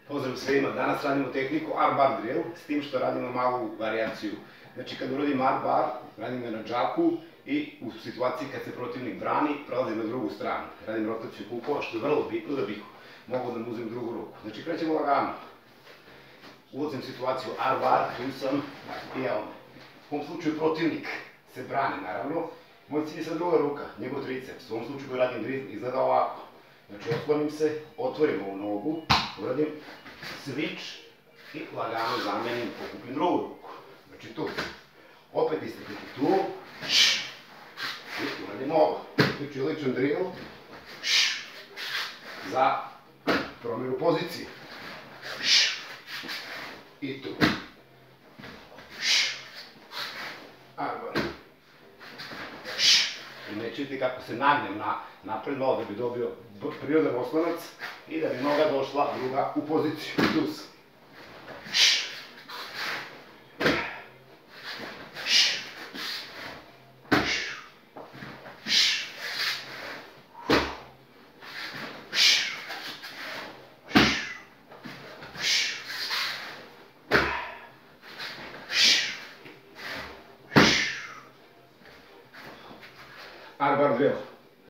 Pozdrav svima, danas radimo tehniku arm-bar drill, s tim što radimo malu varijaciju. Znači kad uradim arm-bar, radim ga na džaku i u situaciji kad se protivnik brani, prelazim na drugu stranu. Radim rotaciju kukova, što je vrlo bitno da bih mogao da mu uzem drugu ruku. Znači krećemo lagano. Ulazim u situaciju arm-bar, tu sam i evo me. U ovom slučaju protivnik se brani, naravno. Moj cilj je sad druga ruka, njegov triceps. U ovom slučaju koji radim drill izgleda ovako. Znači otklonim se, otvorim ovu nogu, uradim switch i lagano zamenim, pokupim drugu ruku. Znači tu. Opet istaknuti tu. I uradim ovo. Znači ličan drill za promjenu pozicije. I tu. Armbar. Primećujete kako se nagnem napred malo da bi dobio prirodan oslonac i da bi noga došla druga u poziciju. Tu sam.